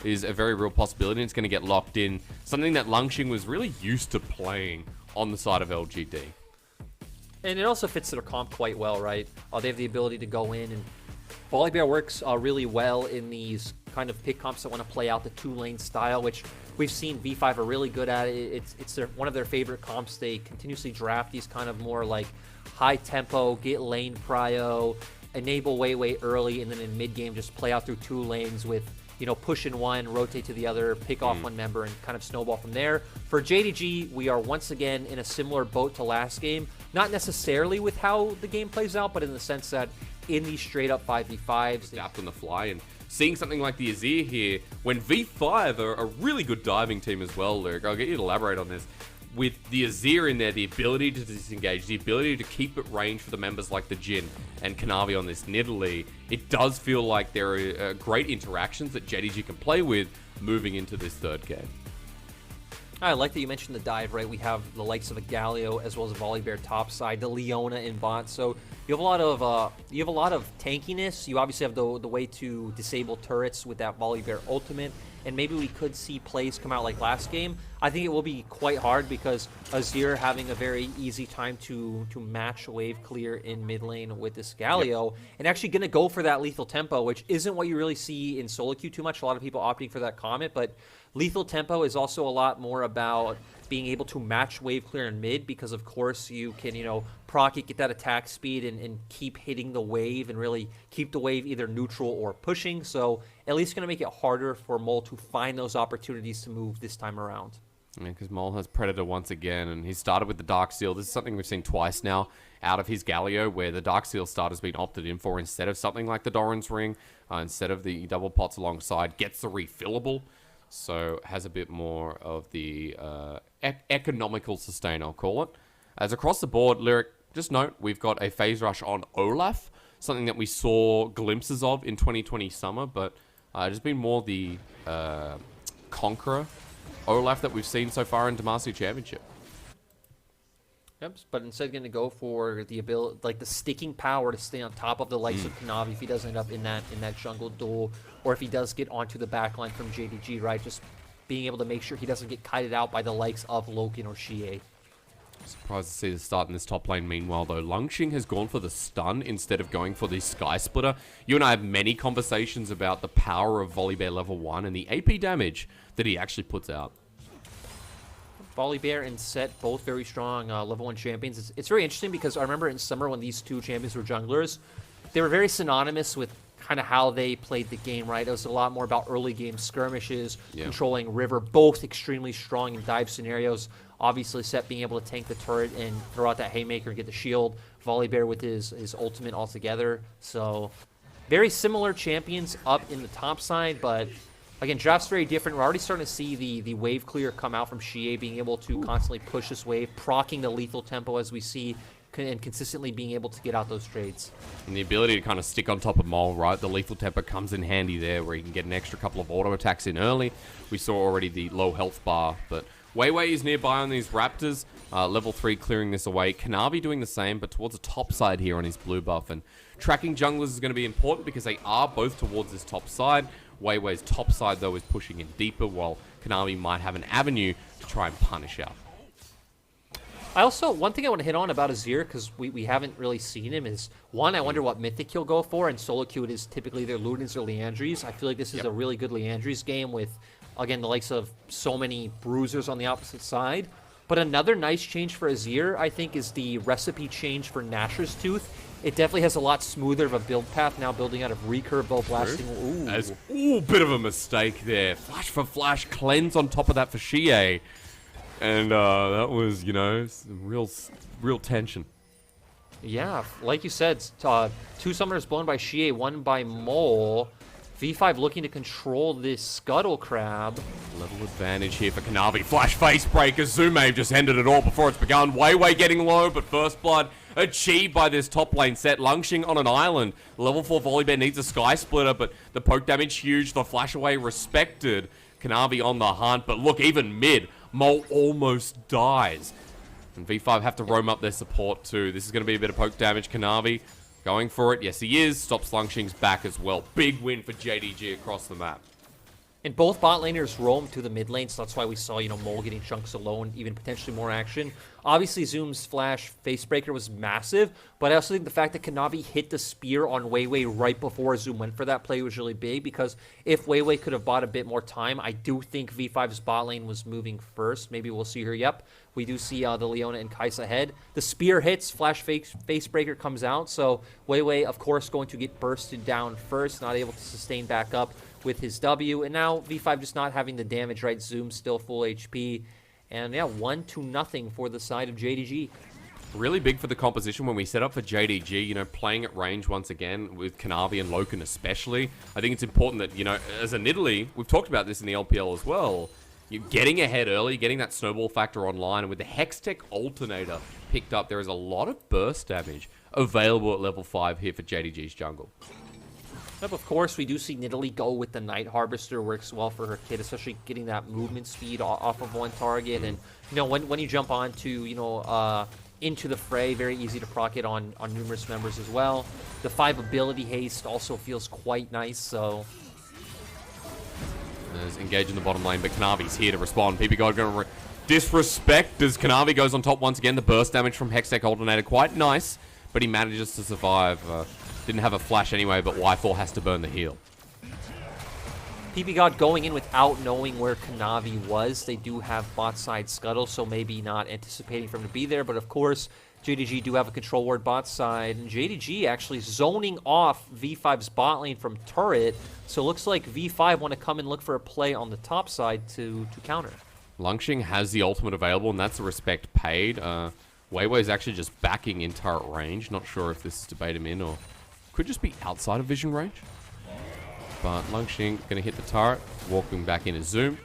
is a very real possibility, and it's going to get locked in. Something that Langx was really used to playing on the side of LGD. And it also fits their comp quite well, right? They have the ability to go in, and Volibear works really well in these kind of pick comps that want to play out the two-lane style, which we've seen V5 are really good at it. It's one of their favorite comps. They continuously draft these kind of more like high tempo, get lane prio, enable Weiwei early, and then in mid-game just play out through two lanes with, you know, push in one, rotate to the other, pick off one member, and kind of snowball from there. For JDG, we are once again in a similar boat to last game. Not necessarily with how the game plays out, but in the sense that in these straight-up 5v5s... Adapt on the fly, and seeing something like the Azir here, when V5 are a really good diving team as well, Lyric, I'll get you to elaborate on this. With the Azir in there, the ability to disengage, the ability to keep at range for the members like the Jhin and Kanavi on this Nidalee, it does feel like there are great interactions that JDG can play with moving into this third game. I like that you mentioned the dive, right? We have the likes of a Galio as well as a Volibear top side, the Leona in bot. So you have a lot of tankiness. You obviously have the way to disable turrets with that Volibear ultimate, and maybe we could see plays come out like last game. I think it will be quite hard because Azir having a very easy time to match wave clear in mid lane with this Galio, and actually going to go for that lethal tempo, which isn't what you really see in solo queue too much. A lot of people opting for that Comet, but lethal tempo is also a lot more about being able to match wave clear in mid, because of course you can, you know, proc it, get that attack speed, and keep hitting the wave and really keep the wave either neutral or pushing. So at least going to make it harder for Mole to find those opportunities to move this time around. Yeah, because Mole has Predator once again, and he started with the Darksteel. This is something we've seen twice now out of his Galio, where the Darksteel start has been opted in for instead of something like the Doran's Ring, instead of the double pots alongside, gets the refillable. So has a bit more of the economical sustain, I'll call it. As across the board, Lyric, just note, we've got a phase rush on Olaf, something that we saw glimpses of in 2020 summer, but it's been more the Conqueror Olaf that we've seen so far in Demacia Championship. Yep, but instead going to go for the ability, like the sticking power to stay on top of the likes of Kanavi if he does end up in that jungle duel, or if he does get onto the backline from JDG, right? Just being able to make sure he doesn't get kited out by the likes of LokeN or xiye. Surprised to see the start in this top lane. Meanwhile, though, Langx has gone for the stun instead of going for the Sky Splitter. You and I have many conversations about the power of Volibear level 1 and the AP damage that he actually puts out. Volibear and Sett, both very strong level 1 champions. It's very interesting because I remember in summer when these two champions were junglers, they were very synonymous with kind of how they played the game, right? It was a lot more about early game skirmishes, controlling river, both extremely strong in dive scenarios. Obviously, Sett being able to tank the turret and throw out that haymaker and get the shield. Volibear with his ultimate altogether. So, very similar champions up in the top side, but again, draft's very different. We're already starting to see the wave clear come out from xiye, being able to constantly push this wave, proccing the lethal tempo as we see, and consistently being able to get out those trades. And the ability to kind of stick on top of Mole, right? The lethal tempo comes in handy there, where you can get an extra couple of auto attacks in early. We saw already the low health bar, but Weiwei is nearby on these Raptors. Level 3 clearing this away. Kanavi doing the same, but towards the top side here on his blue buff. And tracking junglers is going to be important because they are both towards this top side. Weiwei's top side, though, is pushing in deeper, while Kanavi might have an avenue to try and punish out. One thing I want to hit on about Azir, because we haven't really seen him, is, one, I wonder what Mythic he'll go for. In solo queue, it is typically either Ludens or Liandry's. I feel like this is a really good Liandry's game with, again, the likes of so many bruisers on the opposite side. But another nice change for Azir, I think, is the recipe change for Nashor's Tooth. It definitely has a lot smoother of a build path now, building out of recurve, bow blasting. Ooh, bit of a mistake there. Flash for flash, cleanse on top of that for xiye. And that was, you know, some real tension. Yeah, like you said, two summoners blown by xiye, one by Mole. V5 looking to control this Scuttle Crab. Level advantage here for Kanavi. Flash face breaker. Zumave just ended it all before it's begun. Weiwei getting low, but first blood achieved by this top lane Sett. Langx on an island. Level 4 Volibear needs a Sky Splitter, but the poke damage huge. The flash away respected. Kanavi on the hunt, but look, even mid, Mole almost dies. And V5 have to roam up their support too. This is going to be a bit of poke damage. Kanavi going for it. Yes, he is. Stops Langx's back as well. Big win for JDG across the map. And both bot laners roam to the mid lane, so that's why we saw, Mole getting chunks alone, even potentially more action. Obviously, Zoom's flash facebreaker was massive, but I also think the fact that Kanavi hit the spear on Weiwei right before Zoom went for that play was really big, because if Weiwei could have bought a bit more time, I do think V5's bot lane was moving first. Maybe we'll see her. Yep, we do see the Leona and Kai'Sa ahead. The spear hits, flash facebreaker comes out, so Weiwei, of course, going to get bursted down first, not able to sustain back up with his W, and now V5 just not having the damage, right? Zoom still full HP, and yeah, 1-0 for the side of JDG. Really big for the composition when we set up for JDG, playing at range once again with Kanavi and LokeN especially. I think it's important that, as a Nidalee, we've talked about this in the LPL as well, you're getting ahead early, getting that snowball factor online, and with the Hextech Alternator picked up, there is a lot of burst damage available at level 5 here for JDG's jungle. Yep, of course, we do see Nidalee go with the Night Harvester. Works well for her kit, especially getting that movement speed off of one target. And, when you jump onto, into the fray, very easy to proc it on numerous members as well. The 5 ability haste also feels quite nice, so... Is engaged in the bottom lane, but Kanavi's here to respond. ppgod going to disrespect as Kanavi goes on top once again. The burst damage from Hextech Alternator, quite nice, but he manages to survive. Didn't have a flash anyway, but Y4 has to burn the heal. ppgod going in without knowing where Kanavi was. They do have bot side scuttle, so maybe not anticipating for him to be there. But of course, JDG do have a control ward bot side. And JDG actually zoning off V5's bot lane from turret. So it looks like V5 want to come and look for a play on the top side to counter. Langx has the ultimate available, and that's the respect paid. Weiwei is actually just backing in turret range. Not sure if this is to bait him in or could just be outside of vision range. But Langx going to hit the turret, walking back in as Zoom,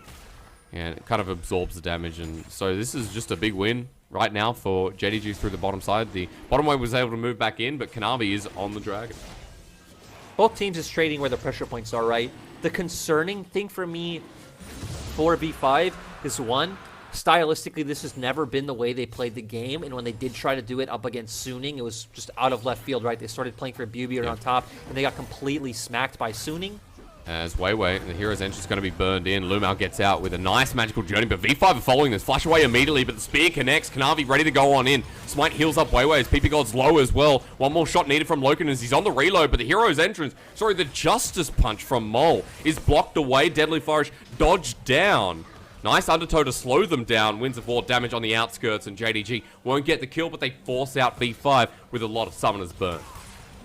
and it kind of absorbs the damage. And so this is just a big win right now for JDG through the bottom side. The bottom wave was able to move back in, but Kanavi is on the dragon. Both teams is trading where the pressure points are, right? The concerning thing for me for V5 is, one, stylistically, this has never been the way they played the game, and when they did try to do it up against Suning, it was just out of left field, right? They started playing for Volibear on top, and they got completely smacked by Suning. As Weiwei, the hero's entrance is going to be burned in. LvMao gets out with a nice magical journey, but V5 are following this. Flash away immediately, but the spear connects. Kanavi ready to go on in. Smite heals up Weiwei as ppgod's low as well. One more shot needed from LokeN as he's on the reload, but the hero's entrance, the Justice Punch from Mole is blocked away. Deadly Flourish dodged down. Nice undertow to slow them down. Winds of War damage on the outskirts, and JDG won't get the kill, but they force out V5 with a lot of summoners burnt.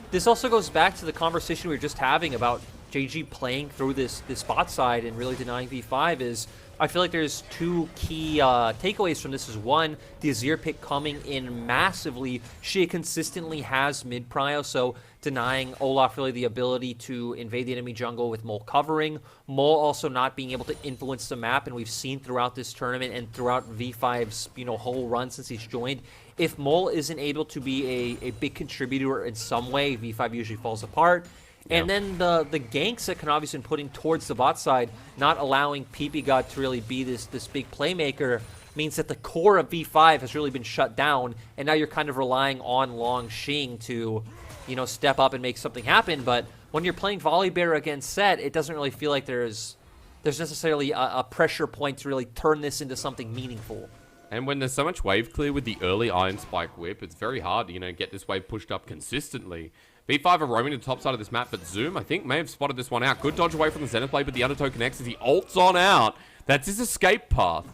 This also goes back to the conversation we were just having about JDG playing through this bot side and really denying V5 is, I feel like there's two key takeaways from this. Is one, the Azir pick coming in massively. She consistently has mid prio, so denying Olaf really the ability to invade the enemy jungle with Mole covering. Mole also not being able to influence the map, and we've seen throughout this tournament and throughout V5's whole run since he's joined, if Mole isn't able to be a big contributor in some way, V5 usually falls apart. And then the ganks that Kanavi's been putting towards the bot side, not allowing ppgod to really be this big playmaker, means that the core of V5 has really been shut down, and now you're kind of relying on Langx to, step up and make something happen. But when you're playing Volibear against Sett, it doesn't really feel like there's necessarily a pressure point to really turn this into something meaningful. And when there's so much wave clear with the early Iron Spike whip, it's very hard to, get this wave pushed up consistently. V5 are roaming to the top side of this map, but Zoom, I think, may have spotted this one out. Good dodge away from the Zenith blade, but the undertow connects as he ults on out. That's his escape path.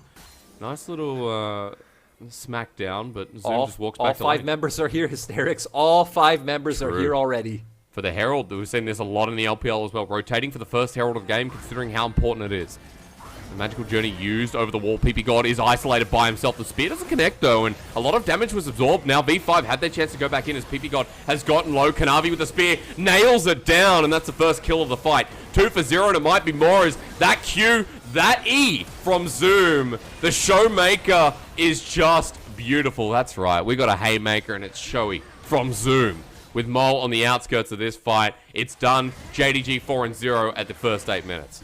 Nice little smackdown, but Zoom just walks back to all 5 members are here, Hysterics. All 5 members are here already. For the Herald, we've seen this a lot in the LPL as well. Rotating for the first Herald of the game, considering how important it is. The magical journey used over the wall. ppgod is isolated by himself. The spear doesn't connect, though, and a lot of damage was absorbed. Now V5 had their chance to go back in as ppgod has gotten low. Kanavi with the spear nails it down, and that's the first kill of the fight. 2 for 0, and it might be more as that Q, that E from Zoom. The Showmaker is just beautiful. That's right. We got a Haymaker, and it's showy from Zoom. With Mole on the outskirts of this fight, it's done. JDG 4-0 at the first 8 minutes.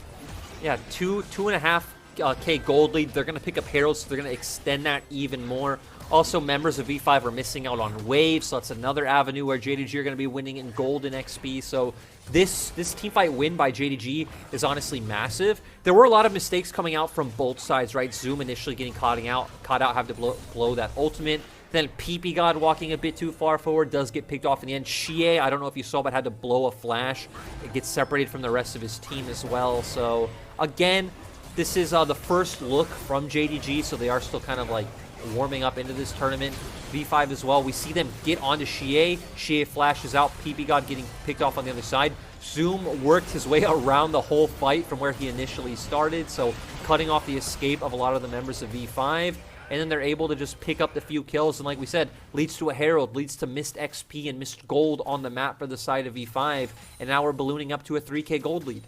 Yeah, 2.5K gold lead. They're going to pick up Heralds, so they're going to extend that even more. Also, members of V5 are missing out on waves, so that's another avenue where JDG are going to be winning in gold and XP. So this teamfight win by JDG is honestly massive. There were a lot of mistakes coming out from both sides, right? Zoom initially getting caught out, have to blow that ultimate. Then ppgod walking a bit too far forward, does get picked off in the end. Xiye, I don't know if you saw, but had to blow a flash. It gets separated from the rest of his team as well. So again, this is the first look from JDG, so they are still kind of like warming up into this tournament. V5 as well, we see them get onto Xiye. Xiye flashes out, ppgod getting picked off on the other side. Zoom worked his way around the whole fight from where he initially started, so cutting off the escape of a lot of the members of V5. And then they're able to just pick up the few kills, and like we said, leads to a Herald, leads to missed XP and missed gold on the map for the side of V5, and now we're ballooning up to a 3k gold lead.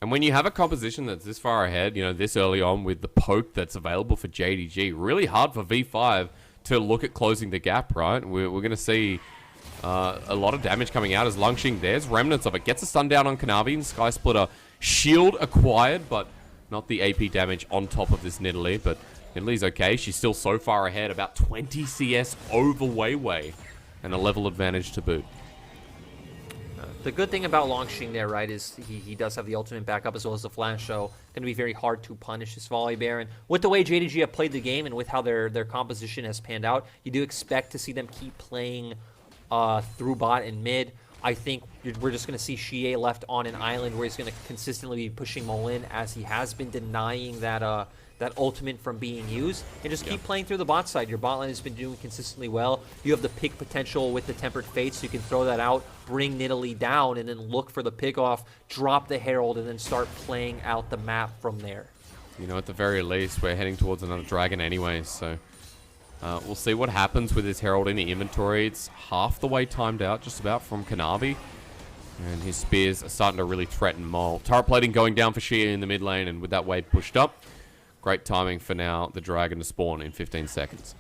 And when you have a composition that's this far ahead, you know, this early on with the poke that's available for JDG, really hard for V5 to look at closing the gap, right? We're going to see a lot of damage coming out as Langx, there's remnants of it. Gets a stun down on Kanavi, and Sky Splitter shield acquired, but not the AP damage on top of this Nidalee, but Nidalee's okay. She's still so far ahead, about 20 CS over Weiwei, and a level advantage to boot. The good thing about Langx there, right, is he does have the ultimate backup as well as the flash, so going to be very hard to punish this Volibear. And with the way JDG have played the game and with how their composition has panned out, you do expect to see them keep playing through bot and mid. I think we're just going to see Xiye left on an island where he's going to consistently be pushing Molin as he has been denying that that ultimate from being used, and just keep playing through the bot side. Your bot lane has been doing consistently well. You have the pick potential with the Tempered Fate, so you can throw that out, bring Nidalee down, and then look for the pick off, drop the Herald, and then start playing out the map from there. You know, at the very least, we're heading towards another dragon anyways, so we'll see what happens with his Herald in the inventory. It's half the way timed out, just about, from Kanavi. And his spears are starting to really threaten Mole. Turret plating going down for Xiye in the mid lane, and with that wave pushed up, great timing for now the dragon to spawn in 15 seconds.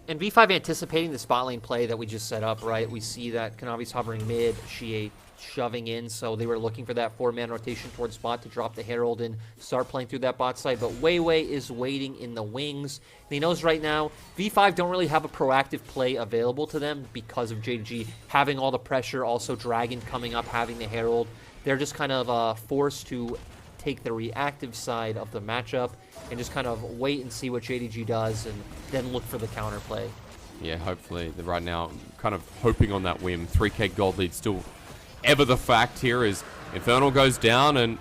And V5 anticipating the spot lane play that we just set up, right? We see that Kanavi's hovering mid, Xiye shoving in, so they were looking for that 4-man rotation towards bot to drop the Herald and start playing through that bot side. But Weiwei is waiting in the wings. And he knows right now V5 don't really have a proactive play available to them because of JDG having all the pressure, also Dragon coming up, having the Herald. They're just kind of forced to take the reactive side of the matchup and just kind of wait and see what JDG does and then look for the counterplay. Yeah, hopefully. Right now, kind of hoping on that win. 3k gold lead still ever the fact here is Infernal goes down and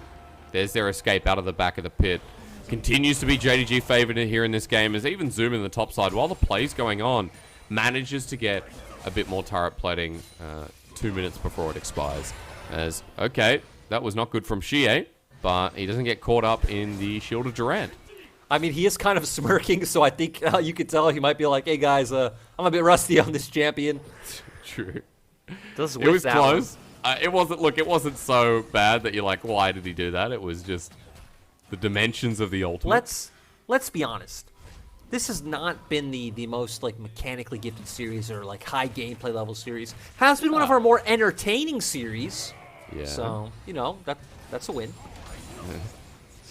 there's their escape out of the back of the pit. Continues to be JDG favored here in this game as even Zoom in the top side, while the play's going on, manages to get a bit more turret plating 2 minutes before it expires. As, okay, that was not good from Xiye, but he doesn't get caught up in the Shield of Durant. I mean, he is kind of smirking, so I think you could tell he might be like, hey guys, I'm a bit rusty on this champion. True. It was close. It wasn't so bad that you're like, why did he do that? It was just the dimensions of the ultimate. Let's be honest. This has not been the most like mechanically gifted series or like high gameplay level series. Has been one of our more entertaining series. Yeah. So, you know, that's a win.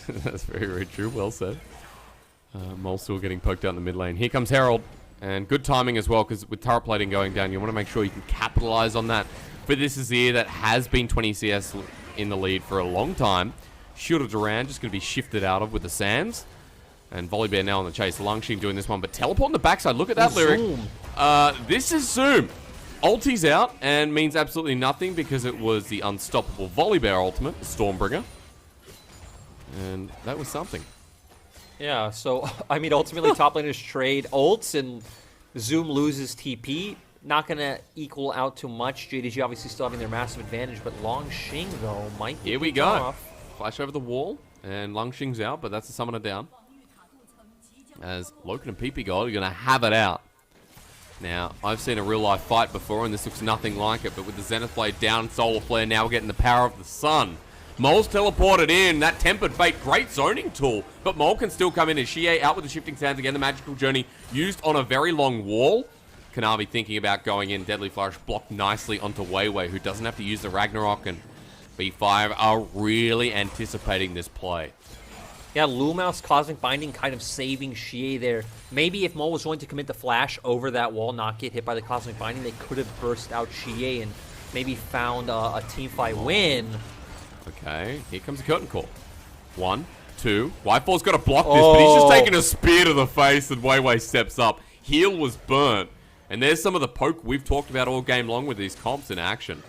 That's very, very true. Well said. Mole still getting poked out in the mid lane. Here comes Herald. And good timing as well, because with turret plating going down, you want to make sure you can capitalize on that. For this Azir that has been 20 CS in the lead for a long time. Shield of Duran just going to be shifted out of with the Sands. And Volibear now on the chase. Langx doing this one, but teleport on the backside. Look at that lyric. This is Zoom. Ulti's out and means absolutely nothing because it was the unstoppable Volibear ultimate, the Stormbringer. And that was something. Yeah, so, I mean, ultimately top laners trade ults and Zoom loses TP. Not going to equal out too much. JDG obviously still having their massive advantage, but Langx, though, might be Here we go. off. Flash over the wall, and Langx's out, but that's a summoner down. As LokeN and ppgod are going to have it out. Now, I've seen a real-life fight before, and this looks nothing like it, but with the Zenith Blade down, Solar Flare now getting the power of the sun. Mole's teleported in. That Tempered Fate, great zoning tool. But Mole can still come in as Xiye out with the Shifting Sands again. The Magical Journey used on a very long wall. Kanavi thinking about going in. Deadly Flourish blocked nicely onto Weiwei, who doesn't have to use the Ragnarok. And B5 are really anticipating this play. Yeah, LvMao's Cosmic Binding kind of saving xiye there. Maybe if Mo was going to commit the flash over that wall, not get hit by the Cosmic Binding, they could have burst out xiye and maybe found a teamfight win. Okay, here comes a curtain call. 1, 2. Weiwei's got to block this, but he's just taking a spear to the face, and Weiwei steps up. Heal was burnt. And there's some of the poke we've talked about all game long with these comps in action.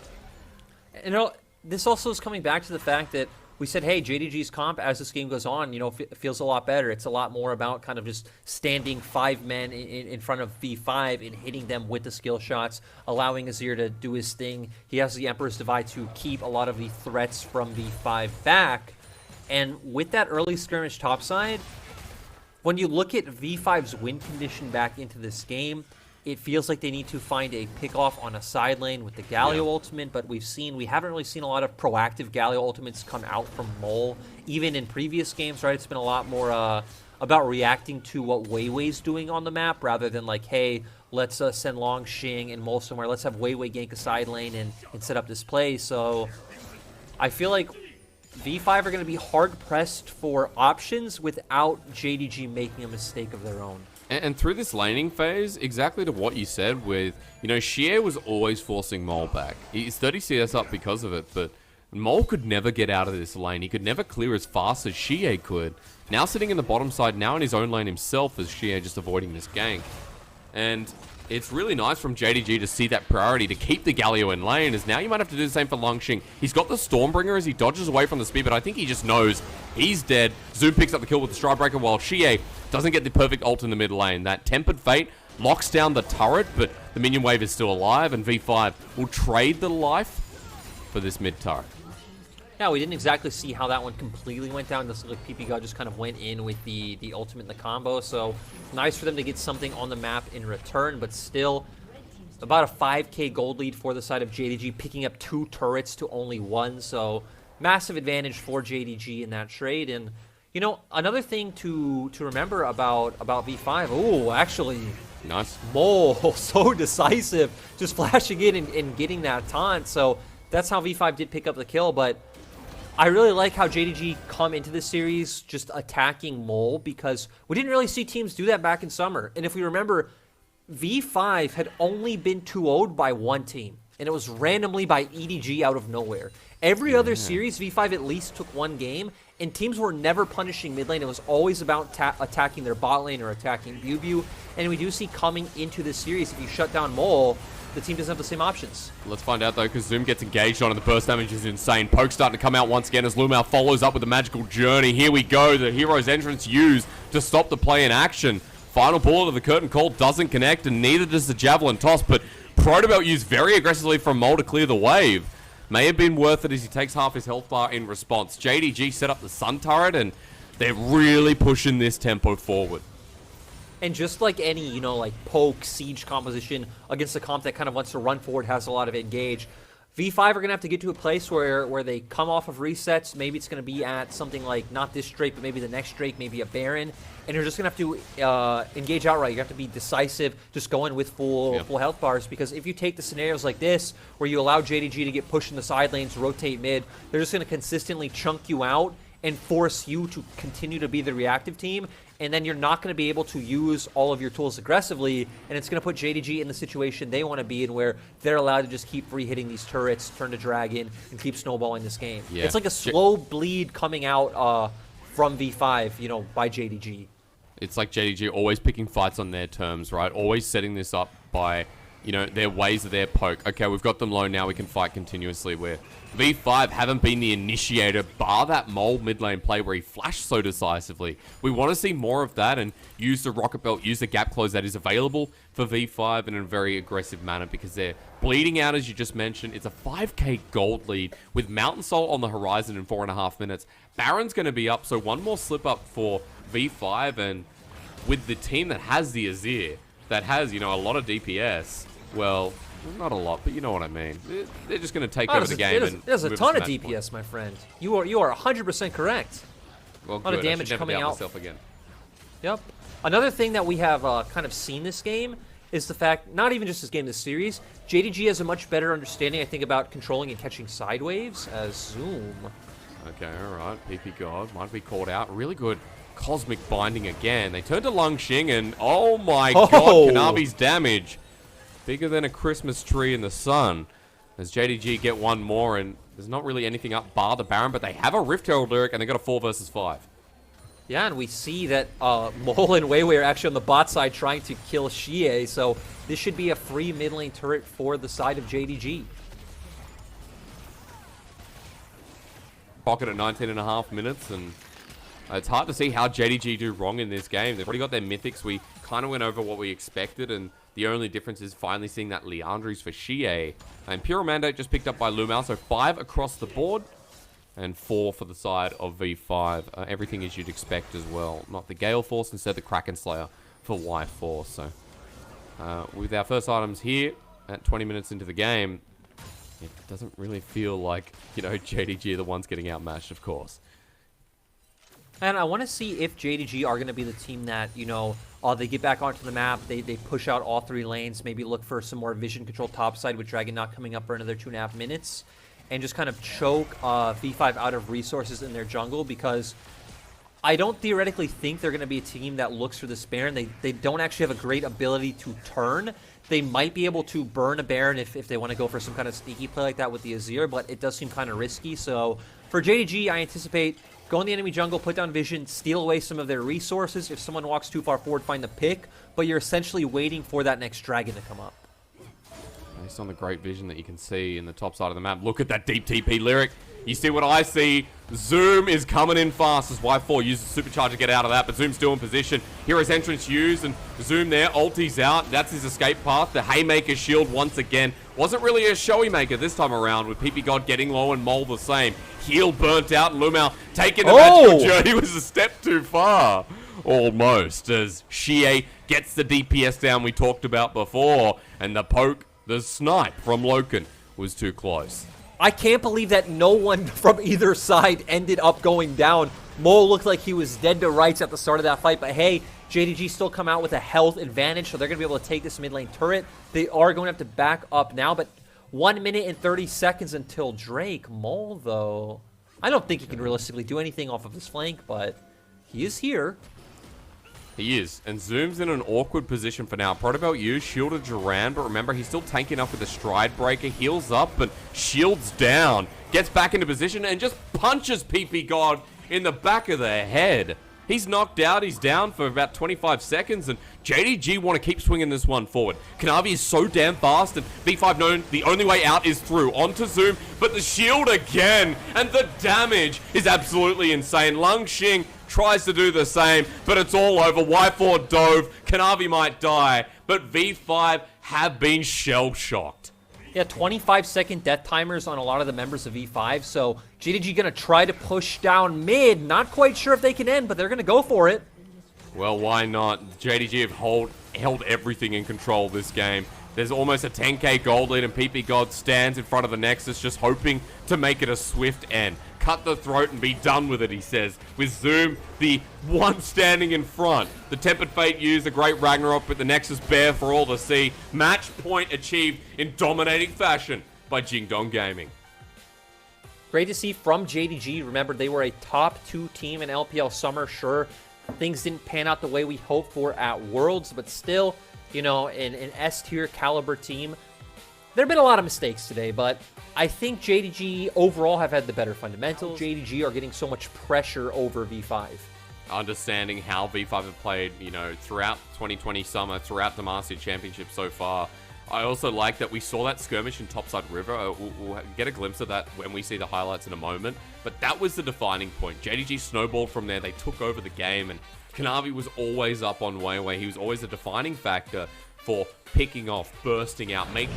You know, this also is coming back to the fact that we said, hey, JDG's comp, as this game goes on, you know, feels a lot better. It's a lot more about kind of just standing 5 men in front of V5 and hitting them with the skill shots, allowing Azir to do his thing. He has the Emperor's Divide to keep a lot of the threats from V5 back. And with that early skirmish topside, when you look at V5's win condition back into this game, it feels like they need to find a pick-off on a side lane with the Galio ultimate, but we haven't really seen a lot of proactive Galio ultimates come out from Mole. Even in previous games, right, it's been a lot more about reacting to what Weiwei's doing on the map, rather than like, hey, let's send Langx and Mole somewhere, let's have Weiwei gank a side lane and set up this play. So I feel like V5 are going to be hard-pressed for options without JDG making a mistake of their own. And through this laning phase, exactly to what you said with, you know, xiye was always forcing Mole back. He's 30 CS up because of it, but Mole could never get out of this lane. He could never clear as fast as xiye could. Now sitting in the bottom side, now in his own lane himself, as xiye just avoiding this gank. And it's really nice from JDG to see that priority to keep the Galio in lane, as now you might have to do the same for Langx. He's got the Stormbringer as he dodges away from the spear, but I think he just knows he's dead. Zoom picks up the kill with the Stridebreaker, while xiye doesn't get the perfect ult in the mid lane. That Tempered Fate locks down the turret, but the minion wave is still alive, and V5 will trade the life for this mid turret. Yeah, we didn't exactly see how that one completely went down. This looked like ppgod just kind of went in with the ultimate in the combo, so nice for them to get something on the map in return, but still about a 5k gold lead for the side of JDG, picking up 2 turrets to only 1, so massive advantage for JDG in that trade. And you know, another thing to remember about V5, oh, actually, nice. Mole, so decisive, just flashing in and getting that taunt, so that's how V5 did pick up the kill. But I really like how JDG come into this series just attacking Mole, because we didn't really see teams do that back in summer. And if we remember, V5 had only been 2-0'd by one team, and it was randomly by EDG out of nowhere. Every other series, V5 at least took 1 game, and teams were never punishing mid lane. It was always about attacking their bot lane or attacking BuBu. And we do see coming into this series, if you shut down Mole, the team doesn't have the same options. Let's find out, though, because Zoom gets engaged on, and the burst damage is insane. Poke starting to come out once again as LvMao follows up with the magical journey. Here we go. The hero's entrance used to stop the play in action. Final bullet of the curtain call doesn't connect, and neither does the javelin toss, but Protobelt used very aggressively from Mole to clear the wave. May have been worth it as he takes half his health bar in response. JDG set up the Sun Turret, and they're really pushing this tempo forward. And just like any, you know, like poke, siege composition against a comp that kind of wants to run forward, has a lot of engage, V5 are going to have to get to a place where they come off of resets. Maybe it's going to be at something like, not this Drake, but maybe the next Drake, maybe a Baron. And you're just going to have to engage outright. You have to be decisive, just go in with full health bars. Because if you take the scenarios like this, where you allow JDG to get pushed in the side lanes, rotate mid, they're just going to consistently chunk you out and force you to continue to be the reactive team. And then you're not going to be able to use all of your tools aggressively, and it's going to put JDG in the situation they want to be in, where they're allowed to just keep free hitting these turrets, turn to dragon, and keep snowballing this game. Yeah. It's like a slow bleed coming out from V5, you know, by JDG. It's like JDG always picking fights on their terms, right? Always setting this up by, you know, their ways of their poke. Okay, we've got them low, now we can fight continuously, where V5 haven't been the initiator, bar that Mole mid lane play where he flashed so decisively. We want to see more of that and use the rocket belt, use the gap close that is available for V5 in a very aggressive manner, because they're bleeding out, as you just mentioned. It's a 5k gold lead with Mountain Soul on the horizon in 4.5 minutes. Baron's going to be up, so one more slip up for V5, and with the team that has the Azir, that has, you know, a lot of DPS, well, not a lot, but you know what I mean. They're just going to take over the game. There's a ton of DPS, my friend. You are 100% correct. Well, a lot of damage coming out. Again. Yep. Another thing that we have kind of seen this game is the fact, not even just this game, this series, JDG has a much better understanding, I think, about controlling and catching side waves, as Zoom Okay, alright. ppgod might be caught out. Really good cosmic binding again. They turn to Langx, and oh my god, Kanavi's damage. Bigger than a Christmas tree in the sun. As JDG get one more, and there's not really anything up bar the Baron, but they have a Rift Herald Lyric, and they got a 4 versus 5. Yeah, and we see that Jgl and Weiwei are actually on the bot side trying to kill xiye, so this should be a free mid lane turret for the side of JDG. Pocket at 19.5 minutes, and it's hard to see how JDG do wrong in this game. They've already got their mythics. We kind of went over what we expected, and the only difference is finally seeing that Liandry's for xiye. And Pure Mandate just picked up by LvMao, so 5 across the board, and 4 for the side of V5. Everything as you'd expect as well. Not the Gale Force, instead the Kraken Slayer for Y4. So with our first items here at 20 minutes into the game, it doesn't really feel like, you know, JDG are the ones getting outmatched, of course. And I want to see if JDG are going to be the team that, you know, they get back onto the map, they push out all 3 lanes, maybe look for some more vision control topside with Dragon not coming up for another 2.5 minutes, and just kind of choke V5 out of resources in their jungle, because I don't theoretically think they're going to be a team that looks for this Baron. They don't actually have a great ability to turn. They might be able to burn a Baron if they want to go for some kind of sneaky play like that with the Azir, but it does seem kind of risky. So for JDG, I anticipate go in the enemy jungle, put down vision, steal away some of their resources. If someone walks too far forward, find the pick, but you're essentially waiting for that next dragon to come up. Based on the great vision that you can see in the top side of the map, look at that deep TP lyric. You see what I see. Zoom is coming in fast as Y4 uses Supercharge to get out of that, but Zoom's still in position. Here is entrance used, and Zoom there, ulti's out. That's his escape path. The Haymaker shield once again. Wasn't really a showy maker this time around, with ppgod getting low and Mole the same. Heal burnt out, and LvMao taking the magical journey was a step too far. Almost, as xiye gets the DPS down we talked about before, and the poke, the snipe from LokeN was too close. I can't believe that no one from either side ended up going down. Mole looked like he was dead to rights at the start of that fight, but hey, JDG still come out with a health advantage, so they're going to be able to take this mid lane turret. They are going to have to back up now, but 1 minute and 30 seconds until Drake. Mole, though, I don't think he can realistically do anything off of his flank, but he is here. He is, and Zoom's in an awkward position for now. Protobelt used, shielded Duran, but remember, he's still tanking up with the Stride Breaker. Heals up, and shields down. Gets back into position, and just punches ppgod in the back of the head. He's knocked out, he's down for about 25 seconds, and JDG want to keep swinging this one forward. Kanavi is so damn fast, and V5 known the only way out is through. Onto Zoom, but the shield again, and the damage is absolutely insane. Langx tries to do the same, but it's all over. Y4 dove, Kanavi might die, but V5 have been shell-shocked. Yeah, 25-second death timers on a lot of the members of E5, so JDG going to try to push down mid. Not quite sure if they can end, but they're going to go for it. Well, why not? JDG have held everything in control this game. There's almost a 10k gold lead, and ppgod stands in front of the Nexus just hoping to make it a swift end. Cut the throat and be done with it, he says. With Zoom, the one standing in front. The Tempered Fate used, the great Ragnarok, but the Nexus bare for all to see. Match point achieved in dominating fashion by Jingdong Gaming. Great to see from JDG. Remember, they were a top 2 team in LPL Summer. Sure, things didn't pan out the way we hoped for at Worlds, but still, you know, an S-tier caliber team. There have been a lot of mistakes today, but I think JDG overall have had the better fundamentals. JDG are getting so much pressure over V5. Understanding how V5 have played, you know, throughout 2020 summer, throughout Demacia Championship so far. I also like that we saw that skirmish in Topside River. We'll get a glimpse of that when we see the highlights in a moment. But that was the defining point. JDG snowballed from there. They took over the game, and Kanavi was always up on Weiwei. He was always a defining factor for picking off, bursting out, making